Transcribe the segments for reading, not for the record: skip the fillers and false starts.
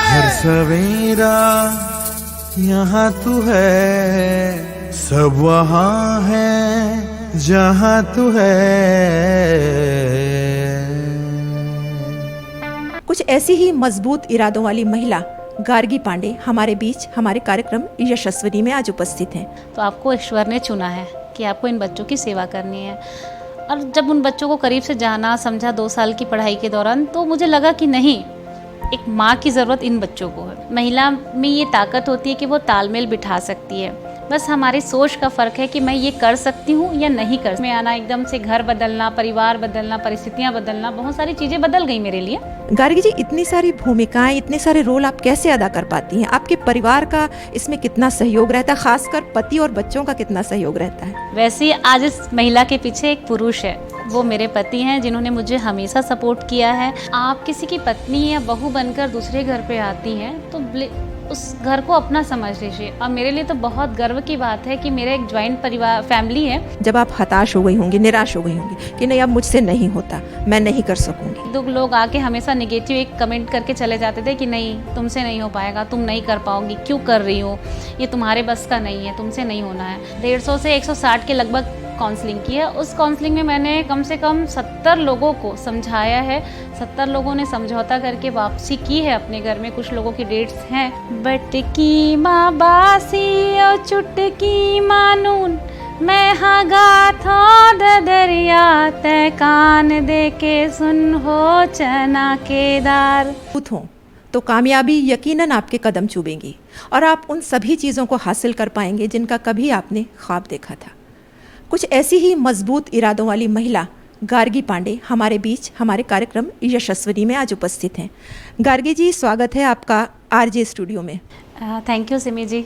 हर सवेरा यहाँ तू है, सब वहाँ है जहाँ तू है। कुछ ऐसी ही मजबूत इरादों वाली महिला गार्गी पांडे हमारे बीच हमारे कार्यक्रम यशस्विनी में आज उपस्थित हैं। तो आपको ईश्वर ने चुना है कि आपको इन बच्चों की सेवा करनी है। और जब उन बच्चों को करीब से जाना समझा 2 साल की पढ़ाई के दौरान, तो मुझे लगा कि नहीं, एक माँ की ज़रूरत इन बच्चों को है। महिला में ये ताकत होती है कि वो तालमेल बिठा सकती है। बस हमारी सोच का फ़र्क है कि मैं ये कर सकती हूँ या नहीं कर सकती। मैं आना एकदम से घर बदलना, परिवार बदलना, परिस्थितियाँ बदलना, बहुत सारी चीज़ें बदल गई मेरे लिए। गार्गी जी, इतनी सारी भूमिकाएं, इतने सारे रोल आप कैसे अदा कर पाती हैं? आपके परिवार का इसमें कितना सहयोग रहता है, खासकर पति और बच्चों का कितना सहयोग रहता है? वैसे आज इस महिला के पीछे एक पुरुष है, वो मेरे पति हैं, जिन्होंने मुझे हमेशा सपोर्ट किया है। आप किसी की पत्नी या बहू बनकर दूसरे घर पे आती हैं तो उस घर को अपना समझ लीजिए। और मेरे लिए तो बहुत गर्व की बात है कि मेरा एक ज्वाइंट परिवार फैमिली है। जब आप हताश हो गई होंगी, निराश हो गई होंगी कि नहीं अब मुझसे नहीं होता, मैं नहीं कर सकूंगी, दो लोग आके हमेशा नेगेटिव एक कमेंट करके चले जाते थे कि नहीं, तुमसे नहीं हो पाएगा, तुम नहीं कर पाओगी, क्यों कर रही हो, ये तुम्हारे बस का नहीं है, तुमसे नहीं होना है। 150 से 160 के लगभग काउंसलिंग की है। उस काउंसलिंग में मैंने कम से कम 70 लोगों को समझाया है। 70 लोगों ने समझौता करके वापसी की है अपने घर में। कुछ लोगों की डेट्स हैं। बटकी माँ बासी और चुटकी मानून, मैं हाँ गाथा दरिया तय कान दे के सुन हो चना के दार। हो तो कामयाबी यकीनन आपके कदम चूमेगी और आप उन सभी चीज़ों को हासिल कर पाएंगे जिनका कभी आपने ख्वाब देखा था। कुछ ऐसी ही मजबूत इरादों वाली महिला गार्गी पांडे हमारे बीच हमारे कार्यक्रम यशस्विनी में आज उपस्थित हैं। गार्गी जी, स्वागत है आपका आरजे स्टूडियो में। थैंक यू सिमी जी।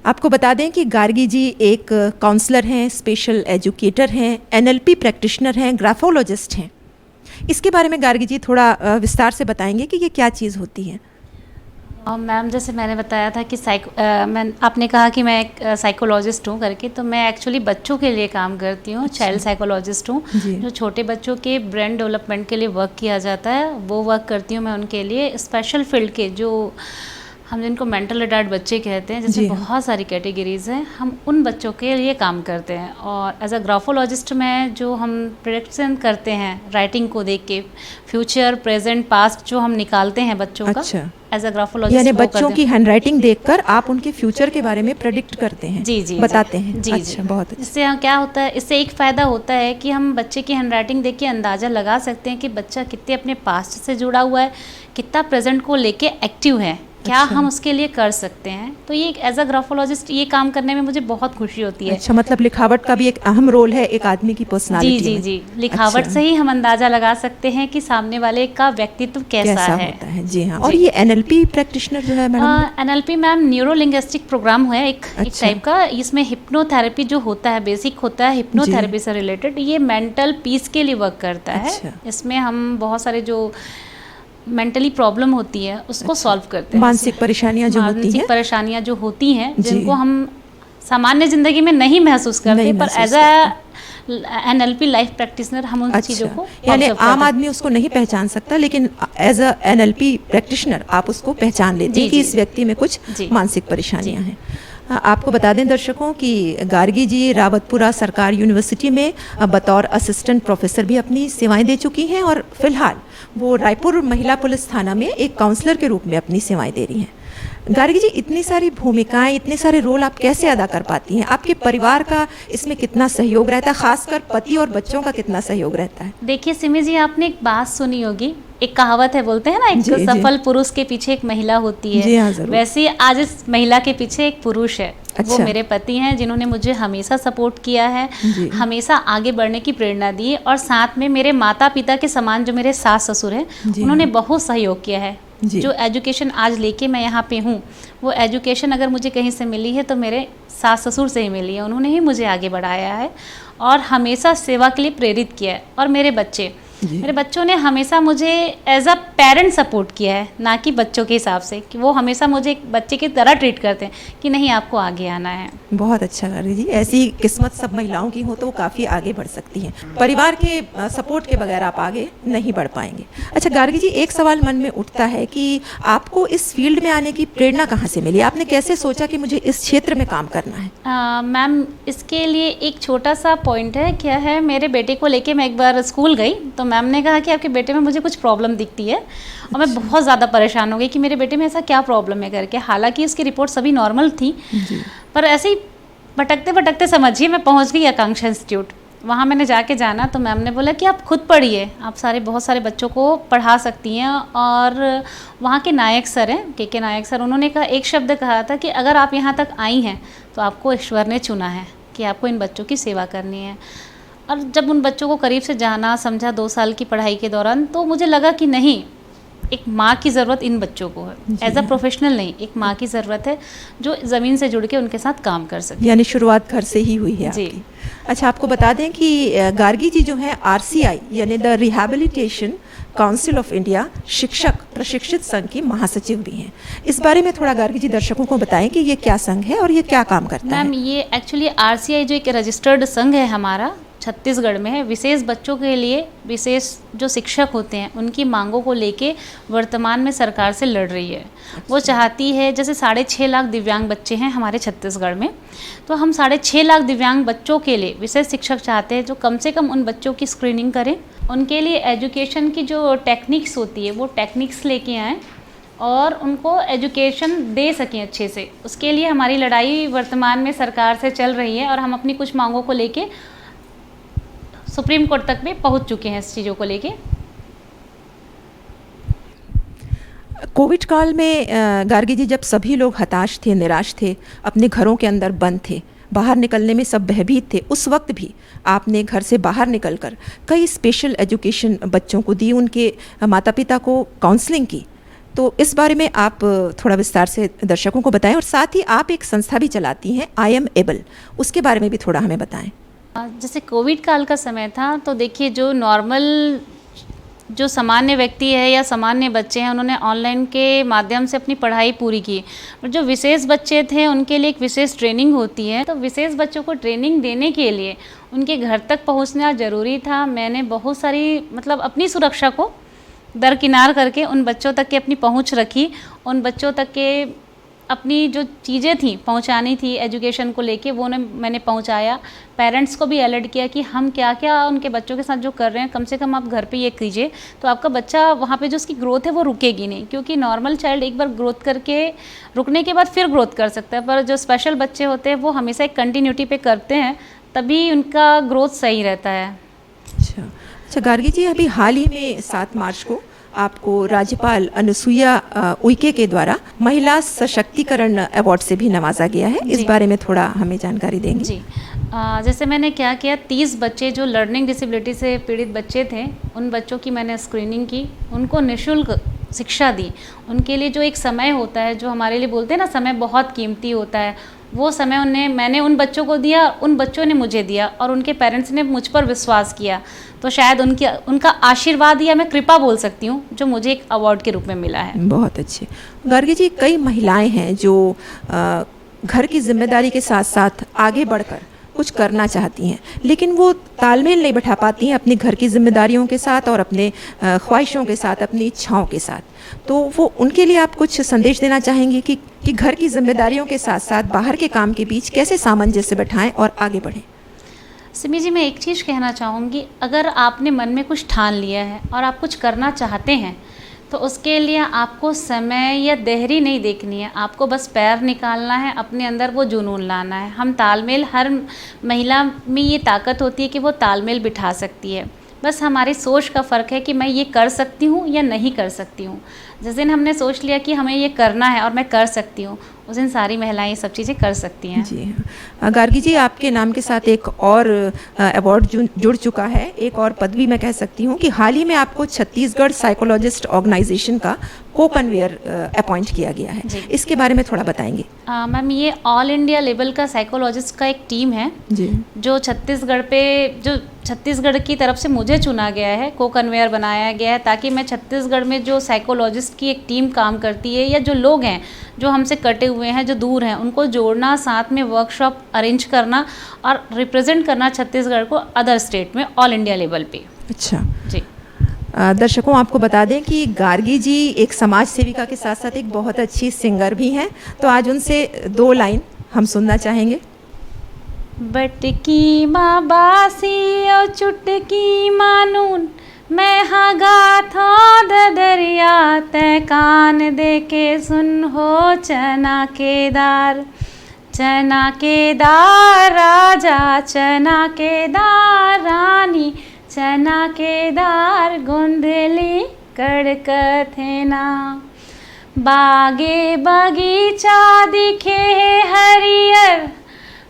आपको बता दें कि गार्गी जी एक काउंसलर हैं, स्पेशल एजुकेटर हैं, NLP प्रैक्टिशनर हैं, ग्राफोलॉजिस्ट हैं। इसके बारे में गार्गी जी थोड़ा विस्तार से बताएंगे कि ये क्या चीज़ होती है? मैम, जैसे मैंने बताया था कि आपने कहा कि मैं एक साइकोलॉजिस्ट हूँ करके, तो मैं एक्चुअली बच्चों के लिए काम करती हूँ। चाइल्ड साइकोलॉजिस्ट हूँ। जो छोटे बच्चों के ब्रेन डेवलपमेंट के लिए वर्क किया जाता है, वो वर्क करती हूँ मैं उनके लिए। स्पेशल फील्ड के जो हम जिनको मेंटल रिटार्ड बच्चे कहते हैं, जिसमें बहुत सारी कैटेगरीज हैं, हम उन बच्चों के लिए काम करते हैं। और एज अ ग्राफोलॉजिस्ट में जो हम प्रेडिक्शन करते हैं राइटिंग को देख के, फ्यूचर, प्रेजेंट, पास्ट जो हम निकालते हैं बच्चों का, एज अ ग्राफोलॉजिस्ट, यानी बच्चों की हैंडराइटिंग देखकर आप उनके फ्यूचर के बारे में प्रेडिक्ट करते हैं? जी, बताते हैं। जी, अच्छा, बहुत अच्छा। इससे क्या होता है, इससे एक फ़ायदा होता है कि हम बच्चे की हैंडराइटिंग देख के अंदाज़ा लगा सकते हैं कि बच्चा कितने अपने पास्ट से जुड़ा हुआ है, कितना प्रेजेंट को लेके एक्टिव है, क्या हम उसके लिए कर सकते हैं। तो ये एज अ ग्राफोलॉजिस्ट ये काम करने में मुझे बहुत खुशी होती है। अच्छा, मतलब लिखावट का भी एक अहम रोल है एक आदमी की पर्सनालिटी में। जी, लिखावट से ही हम अंदाजा लगा सकते हैं कि सामने वाले का व्यक्तित्व कैसा है। होता है। जी हाँ। और ये NLP प्रैक्टिशनर जो है madam? NLP ma'am neuro linguistic program है एक टाइप का। इसमें हिप्नोथेरेपी जो होता है, बेसिक होता है हिप्नोथेरेपी से रिलेटेड, ये मेंटल पीस के लिए वर्क करता है। इसमें हम बहुत सारे जो मेंटली प्रॉब्लम होती है उसको सॉल्व करते हैं। मानसिक परेशानियां जो होती हैं जिनको हम सामान्य जिंदगी में नहीं महसूस करते, पर as a NLP life practitioner हम उन चीज़ों को, यानी आम आदमी उसको नहीं पहचान सकता, लेकिन एज अ NLP प्रैक्टिशनर आप उसको पहचान लेते हैं कि इस व्यक्ति में कुछ मानसिक परेशानियां हैं। आपको बता दें दर्शकों कि गार्गी जी रावतपुरा सरकार यूनिवर्सिटी में बतौर असिस्टेंट प्रोफेसर भी अपनी सेवाएं दे चुकी हैं और फिलहाल वो रायपुर महिला पुलिस थाना में एक काउंसलर के रूप में अपनी सेवाएं दे रही हैं। गार्गी जी, इतनी सारी भूमिकाएं, इतने सारे रोल आप कैसे अदा कर पाती हैं? आपके परिवार का इसमें कितना सहयोग रहता है, खासकर पति और बच्चों का कितना सहयोग रहता है? देखिए सिमी जी, आपने एक बात सुनी होगी, एक कहावत है, बोलते हैं ना, एक सफल पुरुष के पीछे एक महिला होती है। हाँ, वैसे आज इस महिला के पीछे एक पुरुष है। वो मेरे पति हैं, जिन्होंने मुझे हमेशा सपोर्ट किया है, हमेशा आगे बढ़ने की प्रेरणा दी है। और साथ में मेरे माता पिता के समान जो मेरे सास ससुर हैं, उन्होंने बहुत सहयोग किया है। जो एजुकेशन आज लेके मैं यहाँ पे हूँ, वो एजुकेशन अगर मुझे कहीं से मिली है तो मेरे सास ससुर से ही मिली है। उन्होंने ही मुझे आगे बढ़ाया है और हमेशा सेवा के लिए प्रेरित किया है। और मेरे बच्चे मेरे बच्चों ने हमेशा मुझे एज अ पेरेंट सपोर्ट किया है, ना कि बच्चों के हिसाब से, कि वो हमेशा मुझे एक बच्चे की तरह ट्रीट करते हैं कि नहीं आपको आगे आना है। बहुत अच्छा गार्गी जी, ऐसी किस्मत सब महिलाओं की हो तो वो काफ़ी आगे बढ़ सकती हैं। परिवार के सपोर्ट के बगैर आप आगे नहीं बढ़ पाएंगे। अच्छा गार्गी जी, एक सवाल मन में उठता है कि आपको इस फील्ड में आने की प्रेरणा कहाँ से मिली? आपने कैसे सोचा कि मुझे इस क्षेत्र में काम करना है? मैम, इसके लिए एक छोटा सा पॉइंट है। क्या है, मेरे बेटे को लेके मैं एक बार स्कूल गई तो मैम ने कहा कि आपके बेटे में मुझे कुछ प्रॉब्लम दिखती है, और मैं बहुत ज़्यादा परेशान हो गई कि मेरे बेटे में ऐसा क्या प्रॉब्लम है करके। हालांकि उसकी रिपोर्ट सभी नॉर्मल थी, पर ऐसे ही भटकते भटकते समझिए मैं पहुंच गई आकांक्षा इंस्टीट्यूट। वहाँ मैंने जाके जाना तो मैम ने बोला कि आप खुद पढ़िए, आप बहुत सारे बच्चों को पढ़ा सकती हैं। और वहाँ के नायक सर हैं, के नायक सर, उन्होंने एक शब्द कहा था कि अगर आप यहाँ तक आई हैं तो आपको ईश्वर ने चुना है कि आपको इन बच्चों की सेवा करनी है। और जब उन बच्चों को करीब से जाना समझा 2 साल की पढ़ाई के दौरान, तो मुझे लगा कि नहीं, एक माँ की ज़रूरत इन बच्चों को है। एज अ प्रोफेशनल नहीं, एक माँ की ज़रूरत है जो ज़मीन से जुड़ के उनके साथ काम कर सके। यानी शुरुआत घर से ही हुई है जी। आपकी। अच्छा, आपको बता दें कि गार्गी जी जो है RCI यानी the rehabilitation council of India शिक्षक प्रशिक्षित संघ की महासचिव भी हैं। इस बारे में थोड़ा गार्गी जी दर्शकों को बताएं कि ये क्या संघ है और ये क्या काम करता है? मैम, ये एक्चुअली RCI जो एक रजिस्टर्ड संघ है हमारा, छत्तीसगढ़ में है। विशेष बच्चों के लिए विशेष जो शिक्षक होते हैं उनकी मांगों को लेके वर्तमान में सरकार से लड़ रही है। वो चाहती है, जैसे 6.5 लाख दिव्यांग बच्चे हैं हमारे छत्तीसगढ़ में, तो हम 6.5 लाख दिव्यांग बच्चों के लिए विशेष शिक्षक चाहते हैं जो कम से कम उन बच्चों की स्क्रीनिंग करें, उनके लिए एजुकेशन की जो टेक्निक्स होती है वो टेक्निक्स लेके आएँ और उनको एजुकेशन दे सकें अच्छे से। उसके लिए हमारी लड़ाई वर्तमान में सरकार से चल रही है और हम अपनी कुछ मांगों को लेके सुप्रीम कोर्ट तक भी पहुंच चुके हैं इस चीज़ों को लेके। कोविड काल में गार्गी जी, जब सभी लोग हताश थे, निराश थे, अपने घरों के अंदर बंद थे, बाहर निकलने में सब भयभीत थे, उस वक्त भी आपने घर से बाहर निकलकर कई स्पेशल एजुकेशन बच्चों को दी, उनके माता पिता को काउंसलिंग की। तो इस बारे में आप थोड़ा विस्तार से दर्शकों को बताएं, और साथ ही आप एक संस्था भी चलाती हैं I am able, उसके बारे में भी थोड़ा हमें बताएं। जैसे कोविड काल का समय था तो देखिए, जो नॉर्मल जो सामान्य व्यक्ति है या सामान्य बच्चे हैं उन्होंने ऑनलाइन के माध्यम से अपनी पढ़ाई पूरी की, और जो विशेष बच्चे थे उनके लिए एक विशेष ट्रेनिंग होती है। तो विशेष बच्चों को ट्रेनिंग देने के लिए उनके घर तक पहुंचना ज़रूरी था। मैंने बहुत सारी अपनी सुरक्षा को दरकिनार करके उन बच्चों तक के अपनी पहुंच रखी, उन बच्चों तक के अपनी जो चीज़ें थी पहुंचानी थी एजुकेशन को लेके, वो मैंने पहुंचाया। पेरेंट्स को भी अलर्ट किया कि हम क्या क्या उनके बच्चों के साथ जो कर रहे हैं, कम से कम आप घर पे ये कीजिए, तो आपका बच्चा वहाँ पे जो उसकी ग्रोथ है वो रुकेगी नहीं। क्योंकि नॉर्मल चाइल्ड एक बार ग्रोथ करके रुकने के बाद फिर ग्रोथ कर सकता है, पर जो स्पेशल बच्चे होते हैं वो हमेशा एक कंटिन्यूटी पे करते हैं, तभी उनका ग्रोथ सही रहता है। अच्छा गार्गी जी, अभी हाल ही में 7 मार्च को आपको राज्यपाल अनुसुईया उइके के द्वारा महिला सशक्तिकरण अवार्ड से भी नवाजा गया है। इस बारे में थोड़ा हमें जानकारी देंगे? जी, जैसे मैंने क्या किया, 30 बच्चे जो लर्निंग डिसेबिलिटी से पीड़ित बच्चे थे, उन बच्चों की मैंने स्क्रीनिंग की, उनको निःशुल्क शिक्षा दी। उनके लिए जो एक समय होता है, जो हमारे लिए बोलते हैं ना समय बहुत कीमती होता है, वो समय मैंने उन बच्चों को दिया, उन बच्चों ने मुझे दिया, और उनके पेरेंट्स ने मुझ पर विश्वास किया। तो शायद उनका आशीर्वाद या मैं कृपा बोल सकती हूँ, जो मुझे एक अवार्ड के रूप में मिला है। बहुत अच्छे। गार्गी जी, कई महिलाएं हैं जो घर की जिम्मेदारी के साथ साथ आगे बढ़कर कुछ करना चाहती हैं, लेकिन वो तालमेल नहीं बैठा पाती हैं अपनी घर की जिम्मेदारियों के साथ और अपने ख्वाहिशों के साथ, अपनी इच्छाओं के साथ। तो वो उनके लिए आप कुछ संदेश देना चाहेंगे कि घर की जिम्मेदारियों के साथ साथ बाहर के काम के बीच कैसे सामंजस्य बैठाएं और आगे बढ़ें? सिमी जी, मैं एक चीज़ कहना चाहूँगी, अगर आपने मन में कुछ ठान लिया है और आप कुछ करना चाहते हैं, तो उसके लिए आपको समय या देरी नहीं देखनी है, आपको बस पैर निकालना है, अपने अंदर वो जुनून लाना है। हम तालमेल, हर महिला में ये ताकत होती है कि वो तालमेल बिठा सकती है, बस हमारी सोच का फ़र्क है कि मैं ये कर सकती हूँ या नहीं कर सकती हूँ। जिस दिन हमने सोच लिया कि हमें ये करना है और मैं कर सकती हूँ, उस दिन सारी महिलाएं ये सब चीज़ें कर सकती हैं। जी हाँ। गार्गी जी, आपके नाम के साथ एक और अवार्ड जुड़ चुका है, एक और पदवी मैं कह सकती हूँ कि हाल ही में आपको छत्तीसगढ़ साइकोलॉजिस्ट ऑर्गेनाइजेशन का को कन्वेयर अपॉइंट किया गया है, जी। इसके बारे में थोड़ा बताएंगे। मैम ये ऑल इंडिया लेवल का साइकोलॉजिस्ट का एक टीम है जी। जो छत्तीसगढ़ की तरफ से मुझे चुना गया है, को कन्वेयर बनाया गया है, ताकि मैं छत्तीसगढ़ में जो साइकोलॉजिस्ट की एक टीम काम करती है या जो लोग हैं जो हमसे कटे हुए हैं, जो दूर हैं, उनको जोड़ना, साथ में वर्कशॉप अरेंज करना और रिप्रेजेंट करना छत्तीसगढ़ को अदर स्टेट में ऑल इंडिया लेवल पे। अच्छा जी। दर्शकों आपको बता दें कि गार्गी जी एक समाज सेविका के साथ साथ एक बहुत अच्छी सिंगर भी हैं, तो आज उनसे 2 लाइन हम सुनना चाहेंगे। बटकी माँ बासी और चुटकी मानून, मैं हाँ गाथा दरिया तय कान दे के सुन हो चना के दार। चना के दार राजा, चना के दार रानी, चना के दार गोंधली कड़कथेना। बागे बगीचा दिखे है हरियर,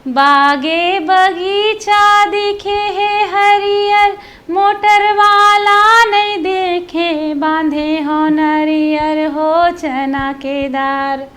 बागे बगीचा दिखे है हरियर, मोटर वाला नहीं देखे बांधे हो नरियर हो चना के दार।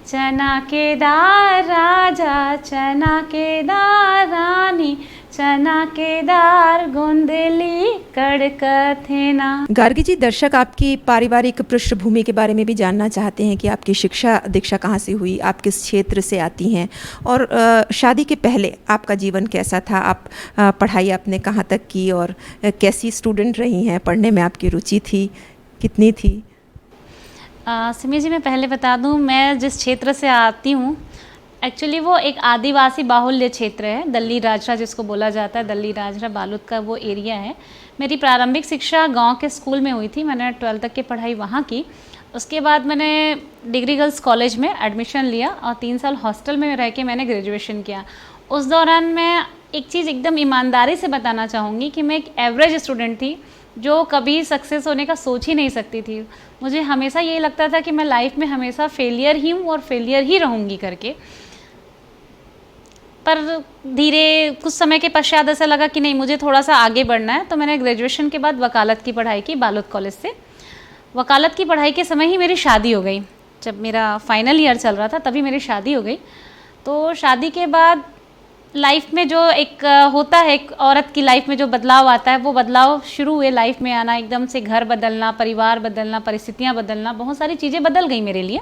चना के दार राजा, चना के दार रानी, चना के दार गोंदली कड़कथेना। गार्गी जी, दर्शक आपकी पारिवारिक पृष्ठभूमि के बारे में भी जानना चाहते हैं कि आपकी शिक्षा दीक्षा कहाँ से हुई, आप किस क्षेत्र से आती हैं, और शादी के पहले आपका जीवन कैसा था, आप पढ़ाई आपने कहाँ तक की और कैसी स्टूडेंट रही हैं, पढ़ने में आपकी रुचि थी, कितनी थी? सिमी जी, मैं पहले बता दूं, मैं जिस क्षेत्र से आती हूँ एक्चुअली वो एक आदिवासी बाहुल्य क्षेत्र है, दल्ली राजरा जिसको बोला जाता है, दल्ली राजरा बालूद का वो एरिया है। मेरी प्रारंभिक शिक्षा गांव के स्कूल में हुई थी, मैंने 12th तक की पढ़ाई वहाँ की। उसके बाद मैंने डिग्री गर्ल्स कॉलेज में एडमिशन लिया और 3 साल हॉस्टल में रह के मैंने ग्रेजुएशन किया। उस दौरान मैं एक चीज़ एकदम ईमानदारी से बताना चाहूँगी कि मैं एक एवरेज स्टूडेंट थी जो कभी सक्सेस होने का सोच ही नहीं सकती थी। मुझे हमेशा ये लगता था कि मैं लाइफ में हमेशा फेलियर ही हूँ और फेलियर ही रहूँगी करके। पर धीरे कुछ समय के पश्चात ऐसा लगा कि नहीं, मुझे थोड़ा सा आगे बढ़ना है, तो मैंने ग्रेजुएशन के बाद वकालत की पढ़ाई की बालूद कॉलेज से। वकालत की पढ़ाई के समय ही मेरी शादी हो गई। जब मेरा फाइनल ईयर चल रहा था तभी मेरी शादी हो गई। तो शादी के बाद लाइफ में जो एक होता है, एक औरत की लाइफ में जो बदलाव आता है, वो बदलाव शुरू हुए लाइफ में आना। एकदम से घर बदलना, परिवार बदलना, परिस्थितियाँ बदलना, बहुत सारी चीज़ें बदल गई मेरे लिए।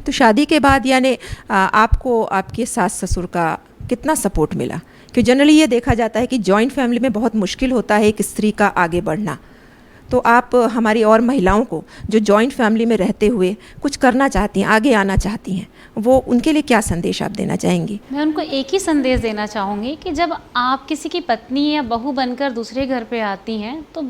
तो शादी के बाद यानी आपको आपके सास ससुर का कितना सपोर्ट मिला? कि जनरली ये देखा जाता है कि जॉइंट फैमिली में बहुत मुश्किल होता है एक स्त्री का आगे बढ़ना। तो आप हमारी और महिलाओं को जो जॉइंट फैमिली में रहते हुए कुछ करना चाहती हैं, आगे आना चाहती हैं, वो उनके लिए क्या संदेश आप देना चाहेंगी? मैं उनको एक ही संदेश देना चाहूँगी कि जब आप किसी की पत्नी या बहू बनकर दूसरे घर पे आती हैं तो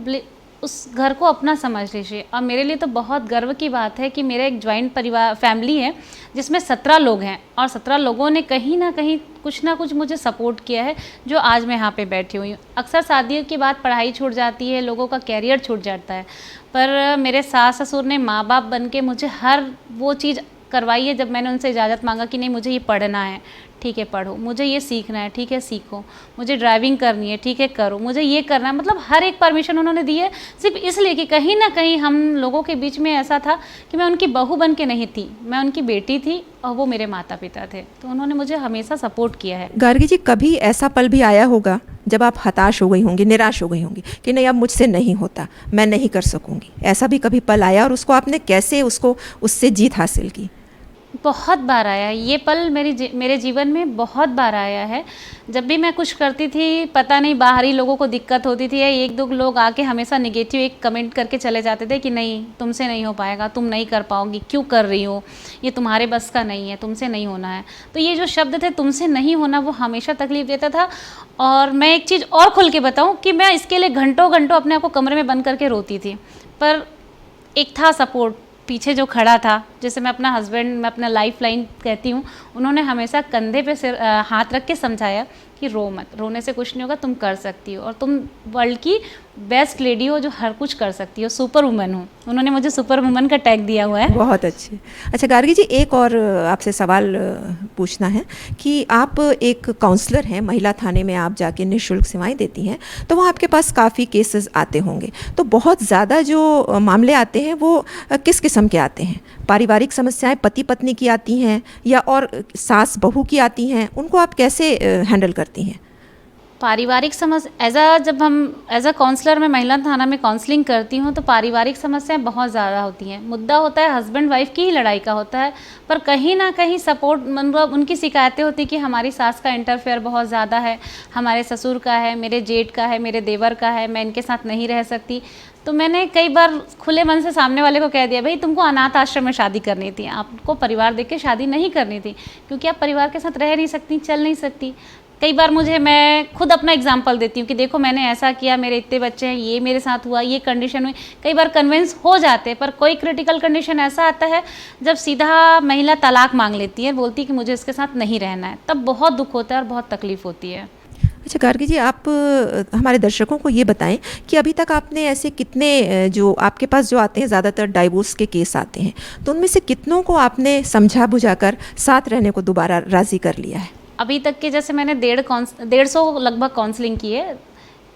उस घर को अपना समझ लीजिए। और मेरे लिए तो बहुत गर्व की बात है कि मेरा एक जॉइंट परिवार फैमिली है जिसमें 17 लोग हैं और 17 लोगों ने कहीं ना कहीं कुछ ना कुछ मुझे सपोर्ट किया है, जो आज मैं यहाँ पे बैठी हुई हूँ। अक्सर शादियों के बाद पढ़ाई छूट जाती है, लोगों का कैरियर छूट जाता है, पर मेरे सास ससुर ने माँ बाप बन के मुझे हर वो चीज़ करवाई है। जब मैंने उनसे इजाज़त मांगा कि नहीं मुझे ये पढ़ना है, ठीक है पढ़ो, मुझे ये सीखना है, ठीक है सीखो, मुझे ड्राइविंग करनी है, ठीक है करो, मुझे ये करना है, मतलब हर एक परमिशन उन्होंने दी है, सिर्फ इसलिए कि कहीं ना कहीं हम लोगों के बीच में ऐसा था कि मैं उनकी बहू बन के नहीं थी, मैं उनकी बेटी थी और वो मेरे माता पिता थे, तो उन्होंने मुझे हमेशा सपोर्ट किया है। गार्गी जी, कभी ऐसा पल भी आया होगा जब आप हताश हो गई होंगी, निराश हो गई होंगी कि नहीं अब मुझसे नहीं होता, मैं नहीं कर सकूँगी, ऐसा भी कभी पल आया और उसको आपने कैसे उससे जीत हासिल की? बहुत बार आया ये पल, मेरे जीवन में बहुत बार आया है। जब भी मैं कुछ करती थी, पता नहीं बाहरी लोगों को दिक्कत होती थी, एक दो लोग आके हमेशा नेगेटिव एक कमेंट करके चले जाते थे कि नहीं तुमसे नहीं हो पाएगा, तुम नहीं कर पाओगी, क्यों कर रही हो, ये तुम्हारे बस का नहीं है, तुमसे नहीं होना है। तो ये जो शब्द थे तुमसे नहीं होना, वो हमेशा तकलीफ देता था। और मैं एक चीज़ और खुल के बताऊँ कि मैं इसके लिए घंटों घंटों अपने आप को कमरे में बंद करके रोती थी, पर एक था सपोर्ट पीछे जो खड़ा था, जैसे मैं अपना हस्बैंड, मैं अपना लाइफ लाइन कहती हूँ, उन्होंने हमेशा कंधे पे सिर हाथ रख के समझाया कि रो मत, रोने से कुछ नहीं होगा, तुम कर सकती हो और तुम वर्ल्ड की बेस्ट लेडी हो जो हर कुछ कर सकती हो, सुपर वुमन हो। उन्होंने मुझे सुपर वुमन का टैग दिया हुआ है। बहुत अच्छे। अच्छा गार्गी जी, एक और आपसे सवाल पूछना है कि आप एक काउंसलर हैं, महिला थाने में आप जाके निःशुल्क सेवाएं देती हैं, तो वहाँ आपके पास काफ़ी केसेस आते होंगे, तो बहुत ज़्यादा जो मामले आते हैं वो किस किस्म के आते हैं? पारिवारिक समस्याएं पति पत्नी की आती हैं या और सास बहू की आती हैं, उनको आप कैसे हैंडल करती हैं? पारिवारिक समस्या जब हम एज अ काउंसलर मैं महिला थाना में काउंसलिंग करती हूँ तो पारिवारिक समस्याएं बहुत ज़्यादा होती हैं। मुद्दा होता है हस्बैंड वाइफ की ही लड़ाई का होता है, पर कहीं ना कहीं सपोर्ट मतलब उनकी शिकायतें होती कि हमारी सास का इंटरफेयर बहुत ज़्यादा है, हमारे ससुर का है, मेरे जेठ का है, मेरे देवर का है, मैं इनके साथ नहीं रह सकती। तो मैंने कई बार खुले मन से सामने वाले को कह दिया, भाई तुमको अनाथ आश्रम में शादी करनी थी, आपको परिवार देख के शादी नहीं करनी थी, क्योंकि आप परिवार के साथ रह नहीं सकती, चल नहीं सकती। कई बार मैं खुद अपना एग्जांपल देती हूँ कि देखो मैंने ऐसा किया, मेरे इतने बच्चे हैं, ये मेरे साथ हुआ, ये कंडीशन हुई। कई बार कन्विंस हो जाते हैं, पर कोई क्रिटिकल कंडीशन ऐसा आता है जब सीधा महिला तलाक मांग लेती है, बोलती है कि मुझे इसके साथ नहीं रहना है, तब बहुत दुख होता है और बहुत तकलीफ होती है। अच्छा गार्गी जी, आप हमारे दर्शकों को ये बताएं कि अभी तक आपने ऐसे कितने जो आपके पास जो आते हैं, ज़्यादातर डाइवोर्स के केस आते हैं, तो उनमें से कितनों को आपने समझा बुझाकर साथ रहने को दोबारा राज़ी कर लिया है? अभी तक के जैसे मैंने 150 लगभग काउंसलिंग की है,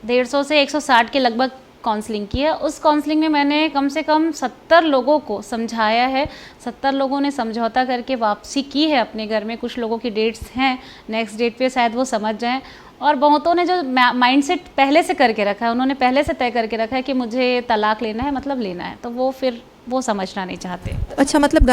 150 से 160 के लगभग काउंसलिंग की है। उस काउंसलिंग में मैंने कम से कम 70 लोगों को समझाया है, 70 लोगों ने समझौता करके वापसी की है अपने घर में। कुछ लोगों की डेट्स हैं, नेक्स्ट डेट पे शायद वो समझ जाएं, और बहुतों ने जो माइंडसेट पहले से करके रखा है, उन्होंने पहले से तय करके रखा है कि मुझे तलाक लेना है, मतलब लेना है, तो वो फिर वो समझना नहीं चाहते। अच्छा, मतलब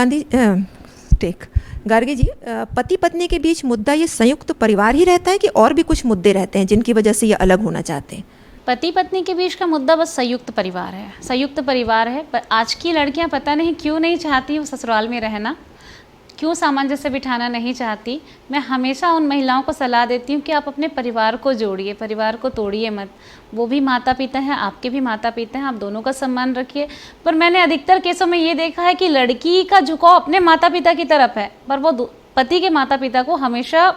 गार्गी जी, पति पत्नी के बीच मुद्दा ये संयुक्त परिवार ही रहता है कि और भी कुछ मुद्दे रहते हैं जिनकी वजह से ये अलग होना चाहते हैं? पति पत्नी के बीच का मुद्दा बस संयुक्त परिवार है, संयुक्त परिवार है। पर आज की लड़कियां पता नहीं क्यों नहीं चाहती वो ससुराल में रहना, क्यों सामंजस्य बिठाना नहीं चाहती। मैं हमेशा उन महिलाओं को सलाह देती हूँ कि आप अपने परिवार को जोड़िए, परिवार को तोड़िए मत। वो भी माता पिता हैं, आपके भी माता पिता हैं, आप दोनों का सम्मान रखिए। पर मैंने अधिकतर केसों में ये देखा है कि लड़की का झुकाव अपने माता पिता की तरफ है, पर वो पति के माता पिता को हमेशा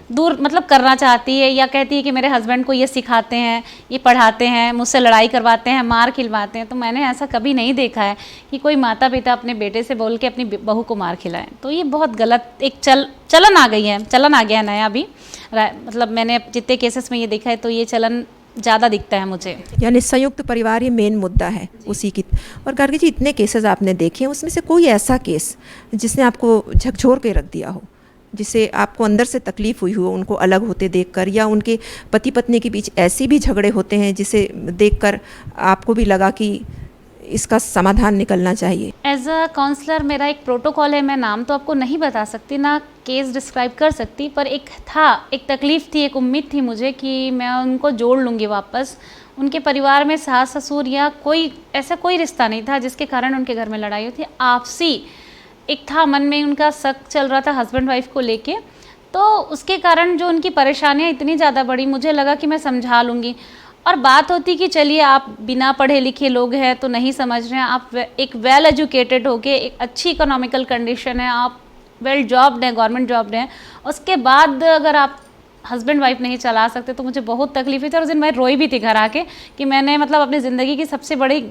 दूर मतलब करना चाहती है, या कहती है कि मेरे हस्बैंड को ये सिखाते हैं, ये पढ़ाते हैं, मुझसे लड़ाई करवाते हैं, मार खिलवाते हैं। तो मैंने ऐसा कभी नहीं देखा है कि कोई माता पिता अपने बेटे से बोल के अपनी बहू को मार खिलाएं। तो ये बहुत गलत एक चलन आ गया है नया अभी। मतलब मैंने जितने केसेस में ये देखा है तो ये चलन ज़्यादा दिखता है मुझे। यानी संयुक्त परिवार ही मेन मुद्दा है उसी की। और गार्गी जी, इतने केसेस आपने देखे हैं, उसमें से कोई ऐसा केस जिसने आपको झकझोर के रख दिया हो, जिसे आपको अंदर से तकलीफ हुई हो उनको अलग होते देखकर, या उनके पति पत्नी के बीच ऐसे भी झगड़े होते हैं जिसे देखकर आपको भी लगा कि इसका समाधान निकलना चाहिए? एज अ काउंसलर मेरा एक प्रोटोकॉल है, मैं नाम तो आपको नहीं बता सकती, ना केस डिस्क्राइब कर सकती, पर एक तकलीफ़ थी, एक उम्मीद थी मुझे कि मैं उनको जोड़ लूँगी वापस। उनके परिवार में सास ससुर या ऐसा कोई रिश्ता नहीं था जिसके कारण उनके घर में लड़ाई हुई थी। आपसी एक था, मन में उनका शक चल रहा था हस्बैंड वाइफ को लेके, तो उसके कारण जो उनकी परेशानियाँ इतनी ज़्यादा बढ़ी, मुझे लगा कि मैं समझा लूँगी। और बात होती कि चलिए आप बिना पढ़े लिखे लोग हैं तो नहीं समझ रहे हैं, आप एक वेल एजुकेटेड होके, एक अच्छी इकोनॉमिकल कंडीशन है, आप वेल जॉब्ड हैं, गवर्नमेंट जॉब्ड हैं, उसके बाद अगर आप हस्बैंड वाइफ नहीं चला सकते, तो मुझे बहुत तकलीफ हुई थी। और उस दिन मैं रोई भी थी घर आके कि मैंने मतलब अपनी ज़िंदगी की सबसे बड़ी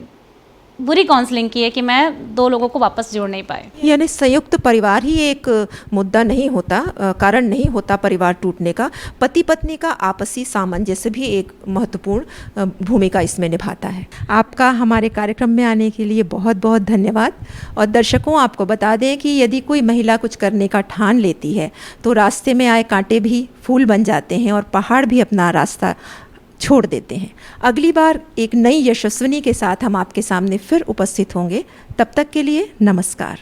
बुरी काउंसलिंग की है कि मैं दो लोगों को वापस जोड़ नहीं पाए। यानी संयुक्त परिवार ही एक मुद्दा नहीं होता, कारण नहीं होता परिवार टूटने का। पति पत्नी का आपसी सामंजस्य भी एक महत्वपूर्ण भूमिका इसमें निभाता है। आपका हमारे कार्यक्रम में आने के लिए बहुत बहुत धन्यवाद। और दर्शकों, आपको बता दें कि यदि कोई महिला कुछ करने का ठान लेती है तो रास्ते में आए कांटे भी फूल बन जाते हैं और पहाड़ भी अपना रास्ता छोड़ देते हैं। अगली बार एक नई यशस्विनी के साथ हम आपके सामने फिर उपस्थित होंगे। तब तक के लिए नमस्कार।